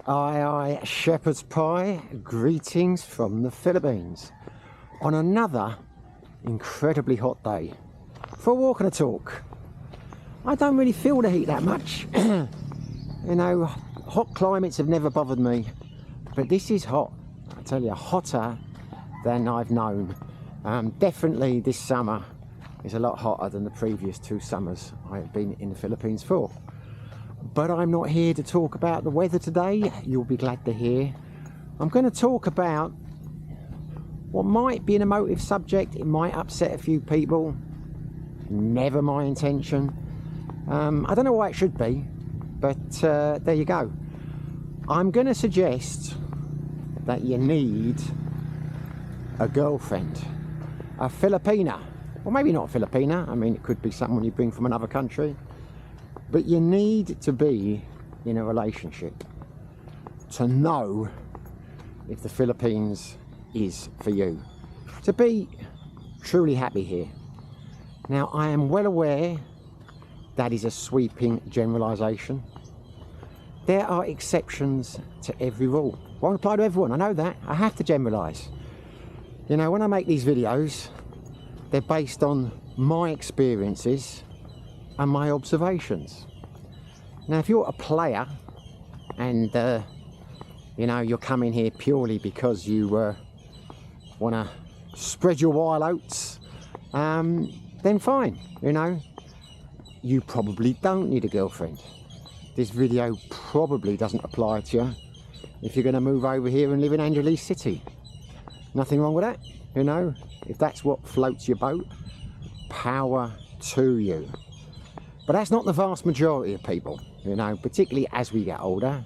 Aye, shepherd's pie, greetings from the Philippines on another incredibly hot day for a walk and a talk. I don't really feel the heat that much. You know, hot climates have never bothered me, but this is hot. I tell you, hotter than I've known. Definitely this summer is a lot hotter than the previous 2 summers I've been in the Philippines for. But I'm not here to talk about the weather today, you'll be glad to hear. I'm going to talk about what might be an emotive subject. It might upset a few people. Never my intention. I don't know why it should be, but there you go. I'm going to suggest that you need a girlfriend, a Filipina, or maybe not a Filipina. I mean, it could be someone you bring from another country. But you need to be in a relationship to know if the Philippines is for you, to be truly happy here. Now, I am well aware that is a sweeping generalisation. There are exceptions to every rule. Won't apply to everyone, I know that. I have to generalise. You know, when I make these videos, they're based on my experiences and my observations. Now, if you're a player and you know, you're coming here purely because you want to spread your wild oats, then fine. You know, you probably don't need a girlfriend. This video probably doesn't apply to you if you're going to move over here and live in Angeles City. Nothing wrong with that. You know, if that's what floats your boat, power to you. But that's not the vast majority of people, you know, particularly as we get older.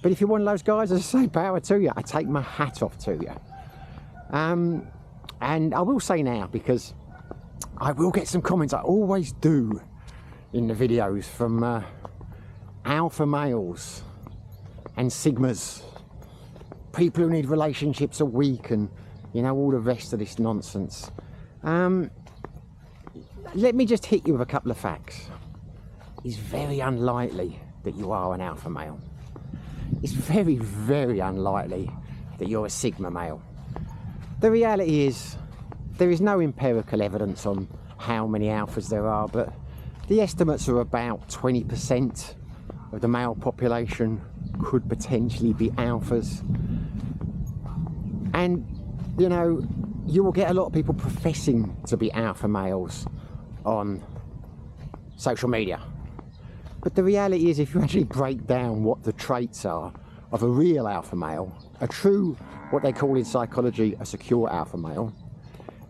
But if you're one of those guys, as I say, power to you. I take my hat off to you. And I will say now, because I will get some comments, I always do in the videos, from alpha males and sigmas, people who need relationships a week, and, you know, all the rest of this nonsense. Let me just hit you with a couple of facts. It's very unlikely that you are an alpha male. It's very, very unlikely that you're a sigma male. The reality is, there is no empirical evidence on how many alphas there are, but the estimates are about 20% of the male population could potentially be alphas. And, you know, you will get a lot of people professing to be alpha males on social media. But the reality is, if you actually break down what the traits are of a real alpha male, a true, what they call in psychology, a secure alpha male,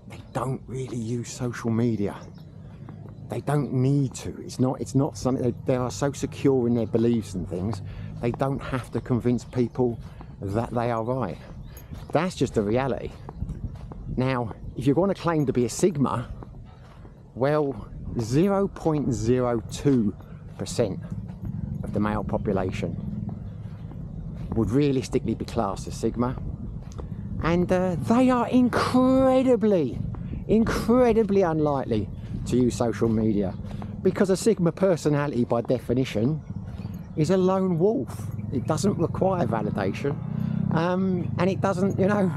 they don't really use social media. They don't need to. It's not something, they are so secure in their beliefs and things, they don't have to convince people that they are right. That's just the reality. Now, if you're going to claim to be a sigma, well, 0.02% of the male population would realistically be classed as sigma, and they are incredibly unlikely to use social media, because a sigma personality by definition is a lone wolf. It doesn't require validation, and it doesn't, you know,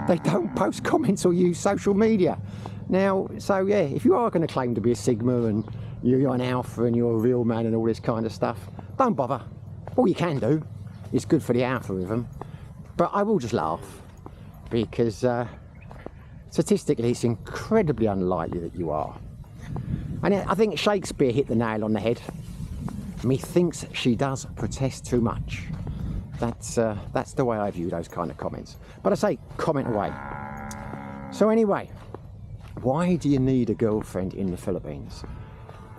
they don't post comments or use social media. Now, so yeah, if you are going to claim to be a sigma and you're an alpha and you're a real man and all this kind of stuff, don't bother. All you can do is good for the algorithm. But I will just laugh, because statistically it's incredibly unlikely that you are. And I think Shakespeare hit the nail on the head. Methinks she does protest too much. That's the way I view those kind of comments. But I say, comment away. So anyway, why do you need a girlfriend in the Philippines?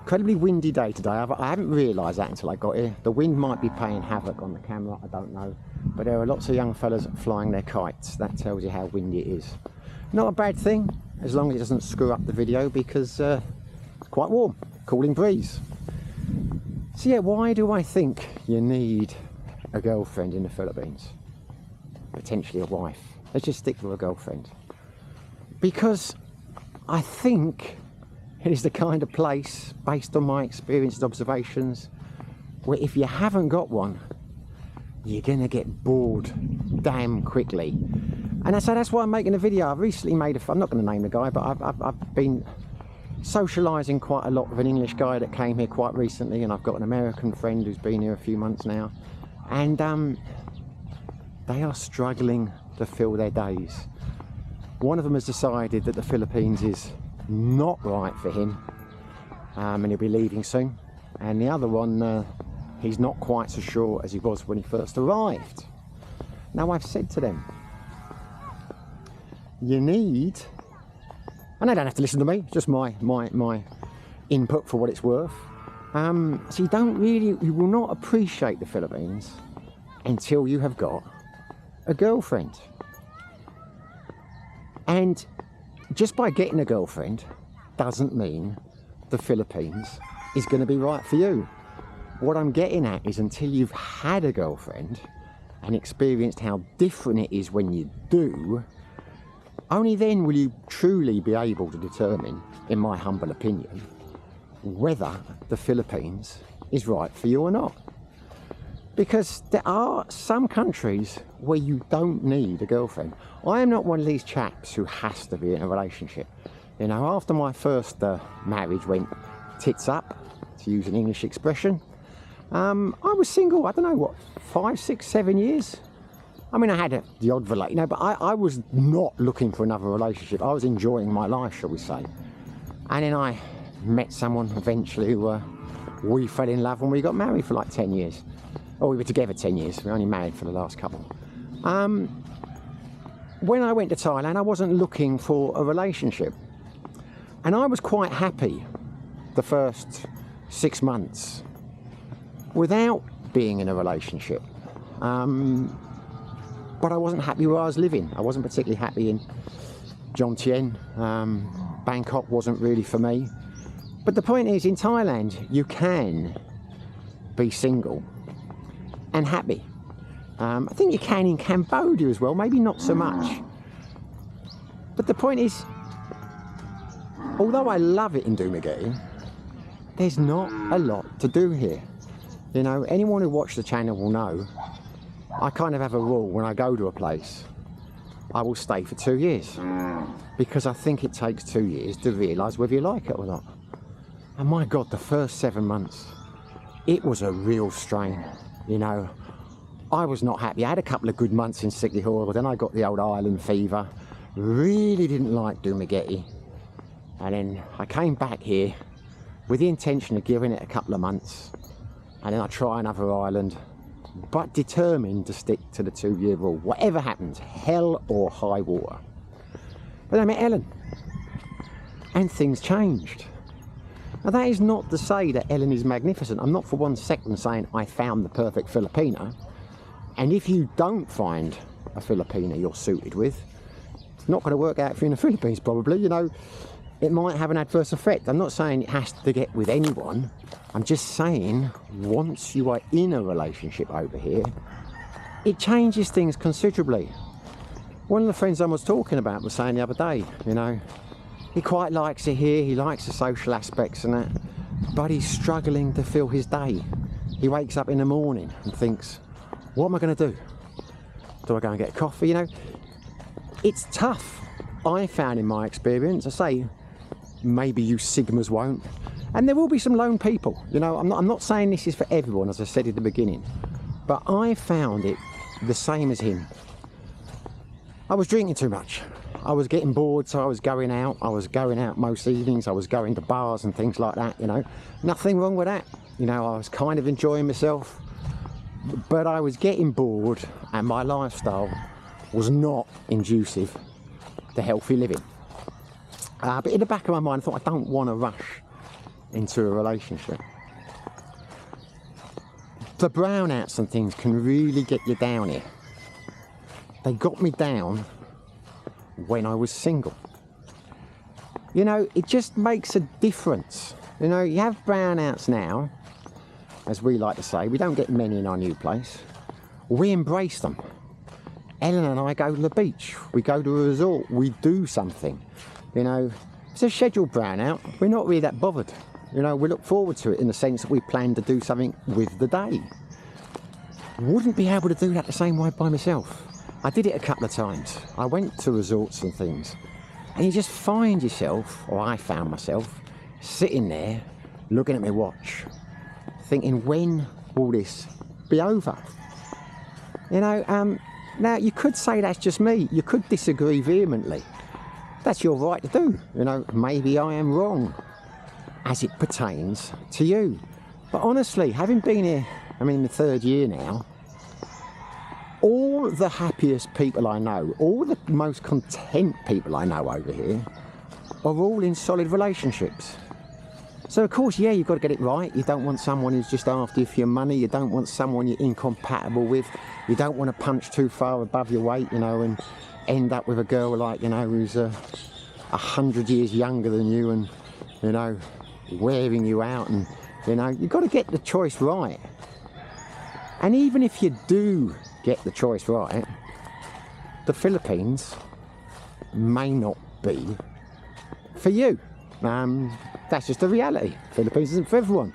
Incredibly windy day today. I haven't realised that until I got here. The wind might be playing havoc on the camera, I don't know. But there are lots of young fellas flying their kites. That tells you how windy it is. Not a bad thing, as long as it doesn't screw up the video, because it's quite warm, cooling breeze. So yeah, why do I think you need a girlfriend in the Philippines? Potentially a wife. Let's just stick with a girlfriend. Because I think it is the kind of place, based on my experience and observations, where if you haven't got one, you're gonna get bored damn quickly. And so that's why I'm making a video. I've recently made I'm not going to name the guy, but I've been socialising quite a lot with an English guy that came here quite recently, and I've got an American friend who's been here a few months now, and they are struggling to fill their days. One of them has decided that the Philippines is not right for him, and he'll be leaving soon, and the other one, he's not quite so sure as he was when he first arrived. Now, I've said to them, you need, and they don't have to listen to me, just my input for what it's worth. So you will not appreciate the Philippines until you have got a girlfriend. And just by getting a girlfriend doesn't mean the Philippines is going to be right for you. What I'm getting at is, until you've had a girlfriend and experienced how different it is when you do, only then will you truly be able to determine, in my humble opinion, whether the Philippines is right for you or not. Because there are some countries where you don't need a girlfriend. I am not one of these chaps who has to be in a relationship. You know, after my first marriage went tits up, to use an English expression, I was single, I don't know, what, 5, 6, 7 years? I mean, I had the odd relate, you know, but I was not looking for another relationship. I was enjoying my life, shall we say. And then I met someone eventually who we fell in love, and we got married for like 10 years. Oh, we were together 10 years. We were only married for the last couple. When I went to Thailand, I wasn't looking for a relationship. And I was quite happy the first 6 months without being in a relationship. But I wasn't happy where I was living. I wasn't particularly happy in Jomtien. Bangkok wasn't really for me. But the point is, in Thailand, you can be single and happy. I think you can in Cambodia as well, maybe not so much. But the point is, although I love it in Dumaguete, there's not a lot to do here. You know, anyone who watched the channel will know I kind of have a rule: when I go to a place, I will stay for 2 years, because I think it takes 2 years to realise whether you like it or not. And my God, the first 7 months, it was a real strain. You know, I was not happy. I had a couple of good months in Siquijor, then I got the old island fever. Really didn't like Dumaguete. And then I came back here with the intention of giving it a couple of months, and then I try another island, but determined to stick to the 2-year rule, whatever happens, hell or high water. But I met Ellen, and things changed. Now, that is not to say that Ellen is magnificent. I'm not for 1 second saying I found the perfect Filipina. And if you don't find a Filipina you're suited with, it's not going to work out for you in the Philippines, probably. You know, it might have an adverse effect. I'm not saying it has to get with anyone. I'm just saying, once you are in a relationship over here, it changes things considerably. One of the friends I was talking about was saying the other day, you know, he quite likes it here, he likes the social aspects and that, but he's struggling to fill his day. He wakes up in the morning and thinks, what am I going to do? Do I go and get a coffee? You know, it's tough. I found in my experience, I say, maybe you Sigmas won't, and there will be some lone people. You know, I'm not saying this is for everyone, as I said at the beginning, but I found it the same as him. I was drinking too much. I was getting bored, so I was going out. I was going out most evenings. I was going to bars and things like that, you know. Nothing wrong with that. You know, I was kind of enjoying myself, but I was getting bored, and my lifestyle was not conducive to healthy living. But in the back of my mind, I thought, I don't want to rush into a relationship. The brownouts and things can really get you down here. They got me down when I was single. You know, it just makes a difference. You know, you have brownouts now, as we like to say. We don't get many in our new place. We embrace them. Ellen and I go to the beach. We go to a resort. We do something. You know, it's a scheduled brownout. We're not really that bothered. You know, we look forward to it in the sense that we plan to do something with the day. wouldn't be able to do that the same way by myself. I did it a couple of times. I went to resorts and things, and you just find yourself, or I found myself, sitting there looking at my watch, thinking, when will this be over? You know, now you could say that's just me. You could disagree vehemently. That's your right to do. You know, maybe I am wrong as it pertains to you. But honestly, having been here, I'm in the 3rd year now, all the happiest people I know, all the most content people I know over here are all in solid relationships. So of course, yeah, you've got to get it right. You don't want someone who's just after you for your money. You don't want someone you're incompatible with. You don't want to punch too far above your weight, you know, and end up with a girl like, you know, who's 100 years younger than you and, you know, wearing you out. And, you know, you've got to get the choice right. And even if you do get the choice right, the Philippines may not be for you. That's just the reality. Philippines isn't for everyone.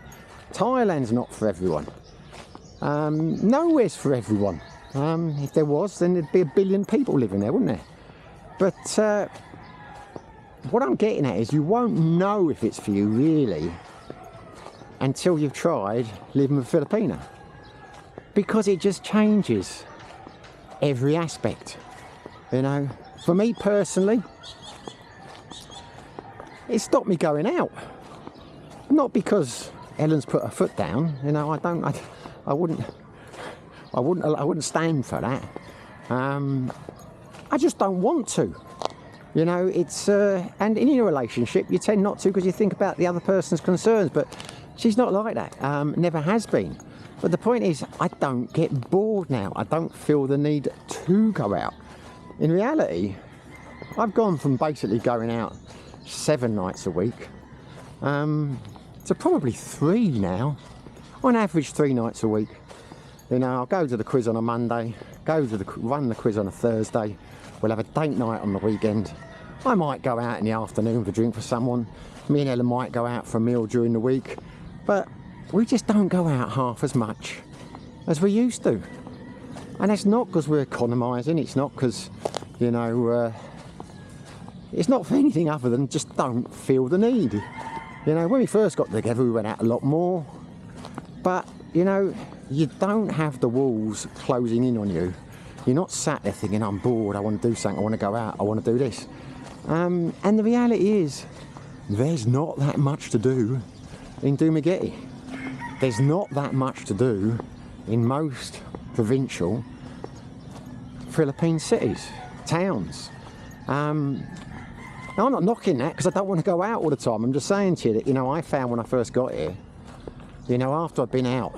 Thailand's not for everyone. Nowhere's for everyone. If there was, then there'd be 1 billion people living there, wouldn't there? But what I'm getting at is you won't know if it's for you, really, until you've tried living with a Filipina. Because it just changes every aspect. You know, for me personally, it stopped me going out. Not because Ellen's put her foot down. You know, I wouldn't stand for that. I just don't want to. You know, it's and in a relationship you tend not to because you think about the other person's concerns. But she's not like that. Never has been. But the point is, I don't get bored now. I don't feel the need to go out. In reality, I've gone from basically going out 7 nights a week to probably 3 now. On average, 3 nights a week. You know, I'll go to the quiz on a Monday, run the quiz on a Thursday. We'll have a date night on the weekend. I might go out in the afternoon for a drink for someone. Me and Ellen might go out for a meal during the week. But we just don't go out half as much as we used to. And that's not because we're economising. It's not because, you know, it's not for anything other than just don't feel the need. You know, when we first got together, we went out a lot more. But, you know, you don't have the walls closing in on you. You're not sat there thinking, I'm bored, I want to do something, I want to go out, I want to do this. And the reality is, there's not that much to do in Dumaguete. There's not that much to do in most provincial Philippine cities, towns. Now, I'm not knocking that because I don't want to go out all the time. I'm just saying to you that, you know, I found when I first got here, you know, after I'd been out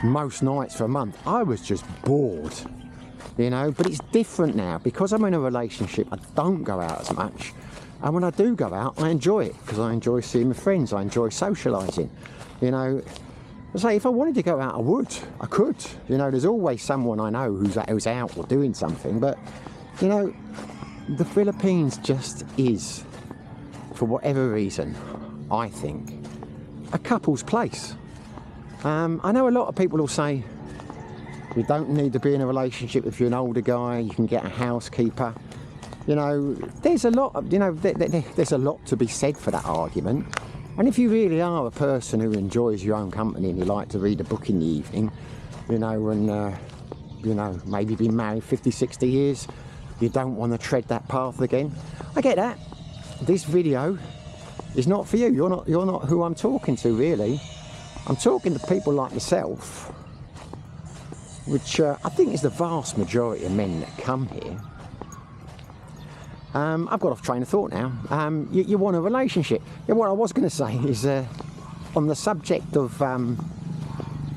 most nights for a month, I was just bored, you know. But it's different now because I'm in a relationship. I don't go out as much, and when I do go out, I enjoy it because I enjoy seeing my friends. I enjoy socialising, you know. I say if I wanted to go out, I would. I could. You know, there's always someone I know who's out or doing something. But you know, the Philippines just is, for whatever reason, I think, a couple's place. I know a lot of people will say you don't need to be in a relationship if you're an older guy. You can get a housekeeper. You know, there's a lot of, you know, there's a lot to be said for that argument. And if you really are a person who enjoys your own company and you like to read a book in the evening, you know, and you know, maybe been married 50, 60 years, you don't want to tread that path again. I get that. This video is not for you. You're not who I'm talking to, really. I'm talking to people like myself, which I think is the vast majority of men that come here. I've got off train of thought now. You want a relationship. Yeah, what I was going to say is on the subject of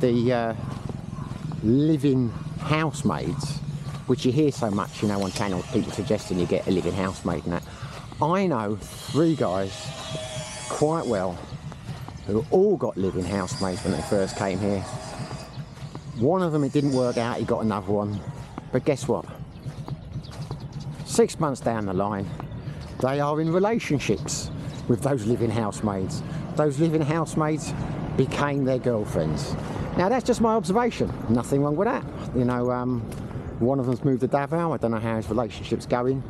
the living housemaids, which you hear so much, you know, on channels, people suggesting you get a living housemaid and that. I know 3 guys quite well who all got living housemaids when they first came here. One of them, it didn't work out, he got another one. But guess what? 6 months down the line, they are in relationships with those living housemaids. Those living housemaids became their girlfriends. Now that's just my observation, nothing wrong with that. You know, one of them's moved to Davao, I don't know how his relationship's going.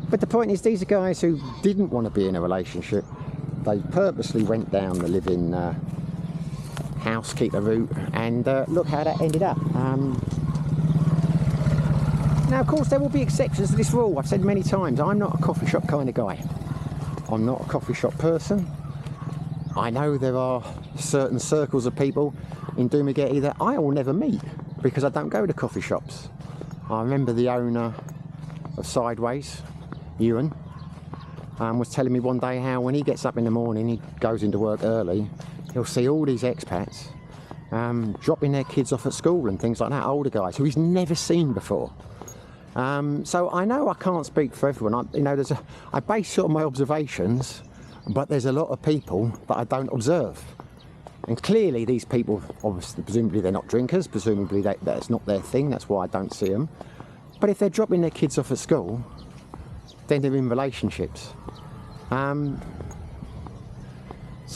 But the point is, these are guys who didn't want to be in a relationship. They purposely went down the living housekeeper route, and look how that ended up. Now, of course, there will be exceptions to this rule. I've said many times, I'm not a coffee shop kind of guy. I'm not a coffee shop person. I know there are certain circles of people in Dumaguete that I will never meet because I don't go to coffee shops. I remember the owner of Sideways, Ewan, was telling me one day how when he gets up in the morning, he goes into work early, he'll see all these expats dropping their kids off at school and things like that, older guys who he's never seen before. So I know I can't speak for everyone. I base sort of my observations, but there's a lot of people that I don't observe. And clearly these people, obviously, presumably they're not drinkers, presumably that's not their thing, that's why I don't see them. But if they're dropping their kids off at school, then they're in relationships. So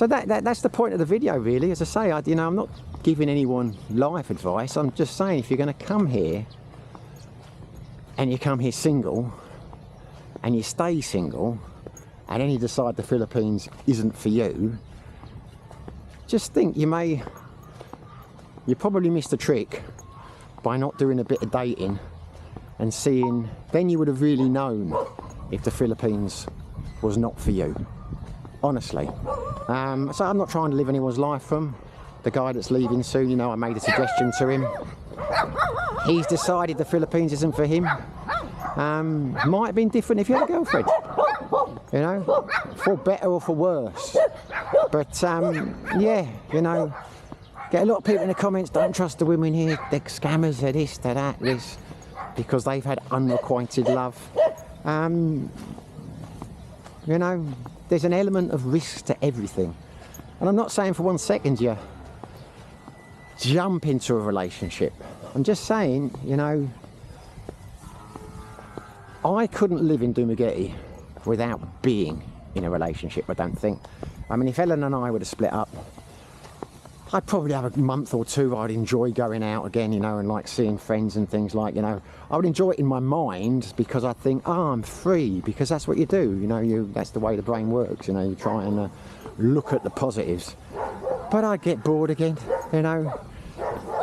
that's the point of the video, really. As I say, I'm not giving anyone life advice. I'm just saying, if you're going to come here, and you come here single, and you stay single, and then you decide the Philippines isn't for you, just think you probably missed a trick by not doing a bit of dating and seeing, then you would have really known if the Philippines was not for you, honestly. So I'm not trying to live anyone's life from the guy that's leaving soon. You know, I made a suggestion to him. He's decided the Philippines isn't for him. Might have been different if you had a girlfriend, you know, for better or for worse. But yeah, you know, get a lot of people in the comments, don't trust the women here, they're scammers, they're this, they're that, this, because they've had unrequited love. You know, there's an element of risk to everything. And I'm not saying for 1 second you jump into a relationship. I'm just saying, you know, I couldn't live in Dumaguete without being in a relationship, I don't think. I mean, if Ellen and I were to split up, I'd probably have a month or two I'd enjoy going out again, you know, and like seeing friends and things like, you know, I would enjoy it in my mind because I think, oh, I'm free, because that's what you do, you know, that's the way the brain works, you know, you try and look at the positives. But I'd get bored again, you know.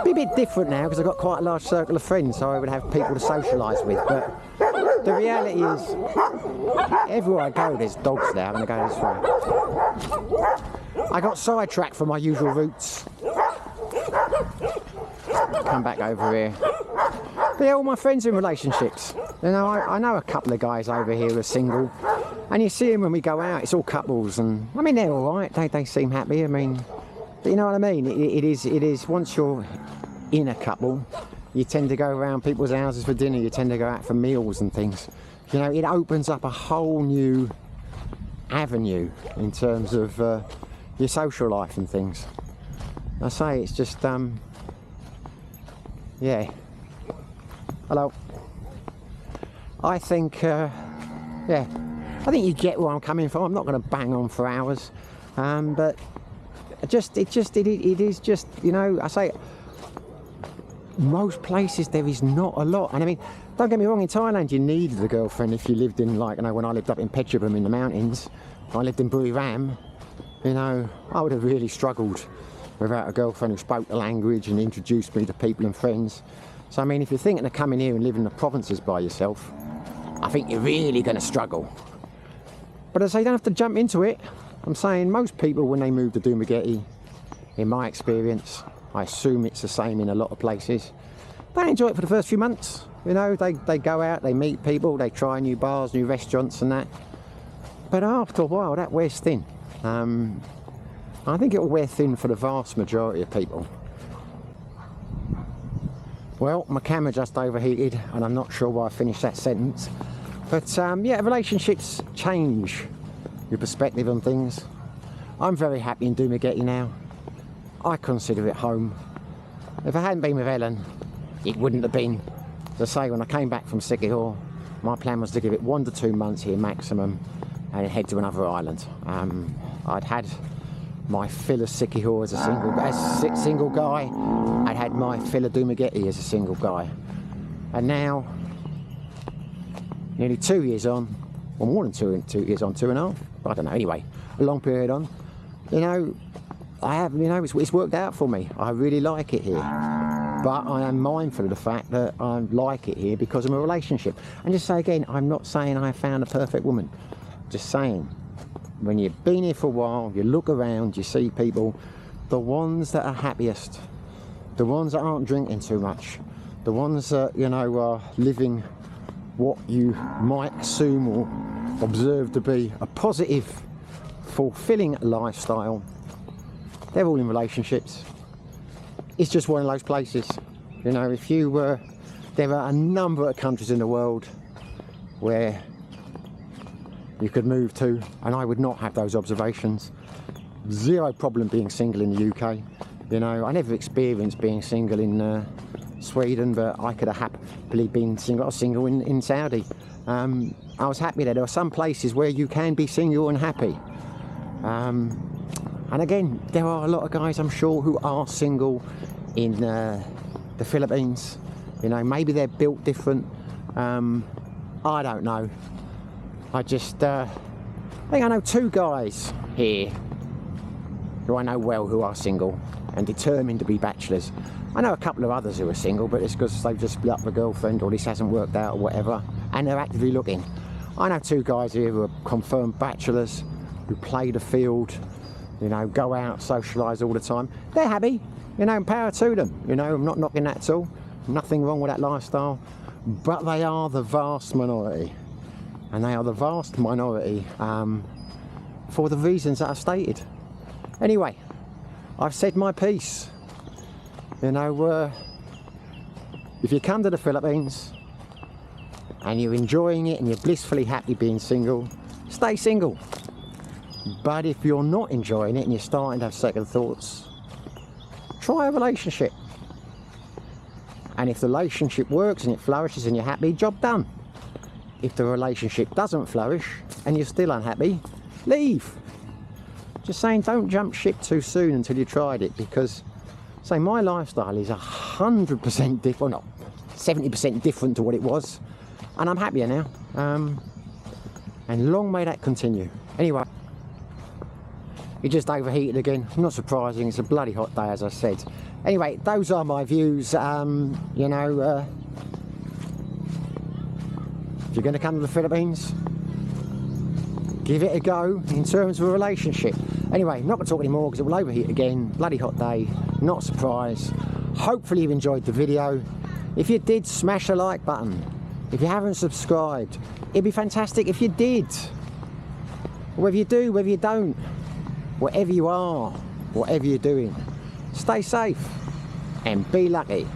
Be a bit different now because I've got quite a large circle of friends, so I would have people to socialise with, but the reality is, everywhere I go there's dogs there. I'm going to go this way. I got sidetracked from my usual routes. Come back over here. But yeah, all my friends in relationships. You know, I know a couple of guys over here who are single, and you see them when we go out, it's all couples, and I mean, they're all right, they seem happy. I mean, you know what I mean? It is, once you're in a couple, you tend to go around people's houses for dinner, you tend to go out for meals and things. You know, it opens up a whole new avenue in terms of your social life and things. I say, it's just, yeah. Hello. I think, yeah, I think you get where I'm coming from. I'm not going to bang on for hours, but it is just, you know, I say, most places there is not a lot. And I mean, don't get me wrong, in Thailand you needed a girlfriend if you lived in, like, you know, when I lived up in Petchabam in the mountains, I lived in Buriram, you know, I would have really struggled without a girlfriend who spoke the language and introduced me to people and friends. So I mean, if you're thinking of coming here and living in the provinces by yourself, I think you're really going to struggle. But as I say, you don't have to jump into it. I'm saying most people, when they move to Dumaguete, in my experience, I assume it's the same in a lot of places, they enjoy it for the first few months. You know, they go out, they meet people, they try new bars, new restaurants and that. But after a while, that wears thin. I think it will wear thin for the vast majority of people. Well, my camera just overheated, and I'm not sure why I finished that sentence. But yeah, relationships change your perspective on things. I'm very happy in Dumaguete now. I consider it home. If I hadn't been with Ellen, it wouldn't have been. As I say, when I came back from Siquijor, my plan was to give it 1 to 2 months here maximum and head to another island. I'd had my fill of Sicky Haw as a single guy. I'd had my fill of Dumagetti as a single guy. And now, nearly 2 years on, or more than 2 years on, 2.5, I don't know, anyway, a long period on, you know, it's worked out for me. I really like it here. But I am mindful of the fact that I like it here because of my relationship. And just say again, I'm not saying I found a perfect woman. Just saying, when you've been here for a while, you look around, you see people, the ones that are happiest, the ones that aren't drinking too much, the ones that, you know, are living what you might assume or observe to be a positive, fulfilling lifestyle, they're all in relationships. It's just one of those places. You know, if you were, there are a number of countries in the world where you could move to, and I would not have those observations. Zero problem being single in the UK. You know, I never experienced being single in Sweden, but I could have happily been single. I was single in Saudi. I was happy there. There are some places where you can be single and happy. And again, there are a lot of guys, I'm sure, who are single in the Philippines. You know, maybe they're built different. I don't know. I think I know 2 guys here who I know well who are single and determined to be bachelors. I know a couple of others who are single, but it's because they've just split up with a girlfriend or this hasn't worked out or whatever, and they're actively looking. I know 2 guys here who are confirmed bachelors, who play the field, you know, go out, socialise all the time. They're happy, you know, and power to them. You know, I'm not knocking that at all. Nothing wrong with that lifestyle. But they are the vast minority. And they are the vast minority for the reasons that I've stated. Anyway, I've said my piece. You know, if you come to the Philippines and you're enjoying it and you're blissfully happy being single, stay single. But if you're not enjoying it and you're starting to have second thoughts, try a relationship. And if the relationship works and it flourishes and you're happy, job done. If the relationship doesn't flourish and you're still unhappy, leave. Just saying, don't jump ship too soon until you've tried it, because, say, my lifestyle is 100% different, well, not 70% different to what it was, and I'm happier now. And long may that continue. Anyway, it just overheated again. Not surprising, it's a bloody hot day, as I said. Anyway, those are my views. You know, if you're going to come to the Philippines, give it a go in terms of a relationship. Anyway, not going to talk anymore because it will overheat again. Bloody hot day, not surprised. Hopefully you've enjoyed the video. If you did, smash the like button. If you haven't subscribed, it'd be fantastic if you did. Whether you do, whether you don't, wherever you are, whatever you're doing, stay safe and be lucky.